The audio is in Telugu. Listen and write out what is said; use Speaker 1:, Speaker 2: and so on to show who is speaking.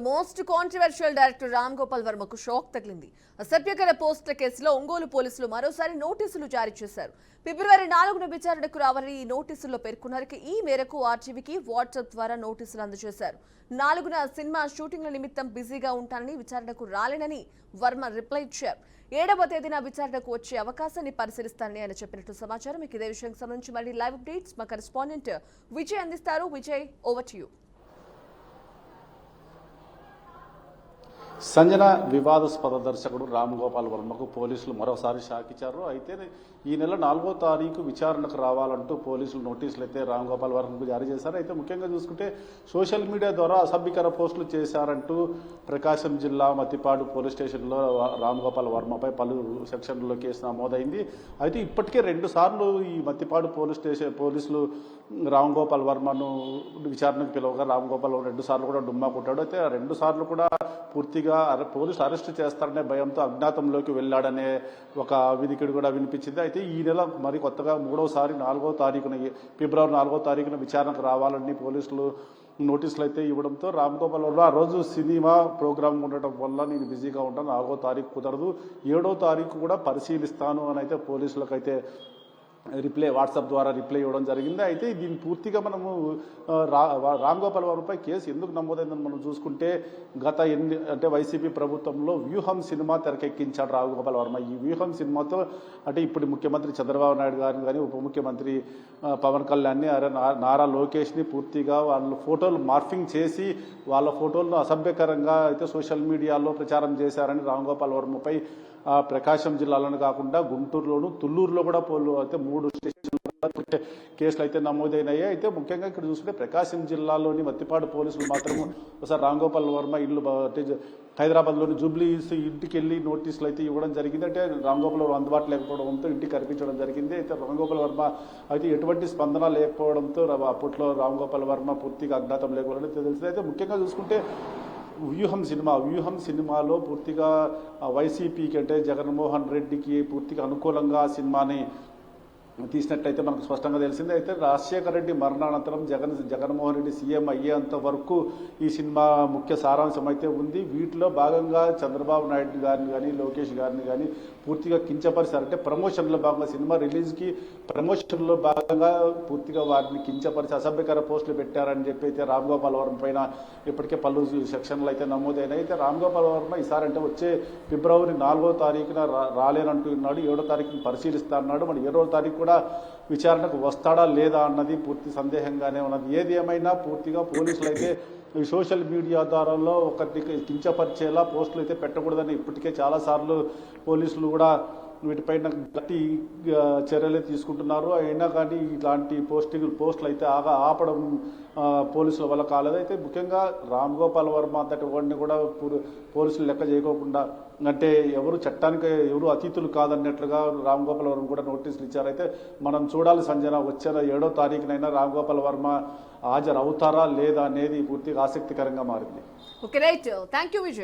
Speaker 1: Most controversial director Ram Gopal వర్మకు షాక్ తగిలింది. అసభ్యకర పోస్టుల కేసులో ఒంగోలు పోలీసులు మరోసారి నోటీసులు జారీ చేశారు. ఫిబ్రవరి 4న విచారణకు రావాలని ఈ నోటీసుల్లో పేర్కొన్నారు. ఈ మేరకు ఆర్టీవీకి వాట్సాప్ ద్వారా నోటీసులు అందజేశారు. 4న సినిమా షూటింగ్ల నిమిత్తం బిజీగా ఉంటానని విచారణకు రాలేనని వర్మ రిప్లై ఇచ్చారు. 7వ తేదీన విచారణకు వచ్చే అవకాశాన్ని పరిశీలిస్తానని ఆయన చెప్పినట్టు సమాచారం. ఇదే విషయానికి సంబంధించి మళ్ళీ లైవ్ అప్డేట్స్ మా కరెస్పాండెంట్ విజయ్ అందిస్తారు. Vijay, over to you.
Speaker 2: Sanjana వివాదాస్పద దర్శకుడు రామ్ గోపాల్ వర్మకు పోలీసులు మరోసారి షాక్ ఇచ్చారు. అయితే ఈ నెల 4వ తారీఖు విచారణకు రావాలంటూ పోలీసులు నోటీసులు అయితే రామ్ గోపాల్ వర్మకు జారీ చేశారు. అయితే ముఖ్యంగా చూసుకుంటే సోషల్ మీడియా ద్వారా అసభ్యకర పోస్టులు చేశారంటూ ప్రకాశం జిల్లా మత్తిపాడు పోలీస్ స్టేషన్లో రామ్ గోపాల్ వర్మపై పలు సెక్షన్లలో కేసు నమోదైంది. అయితే ఇప్పటికే 2 సార్లు ఈ మత్తిపాడు పోలీసులు రామ్ గోపాల్ వర్మను విచారణకు పిలవగా రామ్ గోపాల్ 2 సార్లు కూడా డుమ్మా కొట్టాడు. అయితే 2 సార్లు కూడా పూర్తిగా పోలీసు అరెస్ట్ చేస్తారనే భయంతో అజ్ఞాతంలోకి వెళ్లాడనే ఒక వినికిడి కూడా వినిపించింది. అయితే ఈ నెల మరి కొత్తగా 3వసారి 4వ తారీఖున ఫిబ్రవరి 4వ తారీఖున విచారణకు రావాలని పోలీసులు నోటీసులు అయితే ఇవ్వడంతో రామ్ గోపాల్ వర్మ ఆ రోజు సినిమా ప్రోగ్రామ్ ఉండటం వల్ల నేను బిజీగా ఉంటాను, 4వ తారీఖు కుదరదు, 7వ తారీఖు కూడా పరిశీలిస్తాను అని అయితే పోలీసులకు అయితే వాట్సాప్ ద్వారా రిప్లై ఇవ్వడం జరిగింది. అయితే దీన్ని పూర్తిగా మనము రామ్ గోపాల్ వర్మపై కేసు ఎందుకు నమోదైందని మనం చూసుకుంటే అంటే వైసీపీ ప్రభుత్వంలో వ్యూహం సినిమా తెరకెక్కించాడు రామ్ గోపాల్ వర్మ. ఈ వ్యూహం సినిమాతో అంటే ఇప్పుడు ముఖ్యమంత్రి చంద్రబాబు నాయుడు గారిని కానీ ఉప ముఖ్యమంత్రి పవన్ కళ్యాణ్ని నారా లోకేష్ని పూర్తిగా వాళ్ళ ఫోటోలు మార్ఫింగ్ చేసి వాళ్ళ ఫోటోలను అసభ్యకరంగా అయితే సోషల్ మీడియాలో ప్రచారం చేశారని రామ్ గోపాల్ వర్మపై ప్రకాశం జిల్లాలోనే కాకుండా గుంటూరులోను తుళ్లూరులో కూడా అయితే 3 స్టేషన్లు కేసులు అయితే నమోదైనాయి. అయితే ముఖ్యంగా ఇక్కడ చూసుకుంటే ప్రకాశం జిల్లాలోని మత్తిపాడు పోలీసులు మాత్రం ఒకసారి రామ్ గోపాల్ వర్మ ఇల్లు హైదరాబాద్లోని జూబ్లీస్ ఇంటికి వెళ్ళి నోటీసులు అయితే ఇవ్వడం జరిగింది. అంటే రామ్ గోపాల్ వర్మ అందుబాటులో లేకపోవడంతో ఇంటికి కనిపించడం జరిగింది. అయితే రామ్ గోపాల్ వర్మ అయితే ఎటువంటి స్పందన లేకపోవడంతో అప్పట్లో రామ్ గోపాల్ వర్మ పూర్తిగా అజ్ఞాతం లేకపోవడం తెలిసింది. అయితే ముఖ్యంగా చూసుకుంటే వ్యూహం సినిమాలో పూర్తిగా వైసీపీకి అంటే జగన్మోహన్ రెడ్డికి పూర్తిగా అనుకూలంగా సినిమాని తీసినట్టయితే మనకు స్పష్టంగా తెలిసింది. అయితే రాజశేఖర రెడ్డి మరణానంతరం జగన్మోహన్ రెడ్డి సీఎం అయ్యేంత వరకు ఈ సినిమా ముఖ్య సారాంశం అయితే ఉంది. వీటిలో భాగంగా చంద్రబాబు నాయుడు గారిని కానీ లోకేష్ గారిని కానీ పూర్తిగా కించపరిచారు. అంటే ప్రమోషన్లో భాగంగా సినిమా రిలీజ్కి ప్రమోషన్లో భాగంగా పూర్తిగా వారిని కించపరిచి అసభ్యకర పోస్టులు పెట్టారని చెప్పి అయితే రామ్ గోపాల్ వర్మ పైన ఇప్పటికే పలు సెక్షన్లు అయితే నమోదైనాయి. అయితే రామ్ గోపాల్ వర్మ ఈసారి అంటే వచ్చే ఫిబ్రవరి 4వ తారీఖున రాలేనంటున్నాడు, 7వ తారీఖున పరిశీలిస్తా అన్నాడు. మరి 7వ తారీఖు కూడా విచారణకు వస్తాడా లేదా అన్నది పూర్తి సందేహంగానే ఉన్నది. ఏది ఏమైనా పూర్తిగా పోలీసులు అయితే ఈ సోషల్ మీడియా ద్వారాలో ఒకరికి కించపరిచేలా పోస్టులు అయితే పెట్టకూడదని ఇప్పటికే చాలాసార్లు పోలీసులు కూడా వీటిపైన గట్టి చర్యలు తీసుకుంటున్నారు. అయినా కానీ ఇలాంటి పోస్టులు అయితే ఆపడం పోలీసుల వల్ల కాలేదు. అయితే ముఖ్యంగా రామ్ గోపాల్ వర్మ అంతటి వాడిని కూడా పోలీసులు లెక్క చేయకోకుండా అంటే చట్టానికి ఎవరు అతీతులు కాదన్నట్లుగా రామ్ గోపాల్ వర్మ కూడా నోటీసులు ఇచ్చారు. అయితే మనం చూడాలి సంజన, వచ్చే 7వ తారీఖునైనా రామ్ గోపాల్ వర్మ హాజరు అవుతారా లేదా అనేది పూర్తిగా ఆసక్తికరంగా మారింది.
Speaker 1: Okay, right. Thank you Vijay.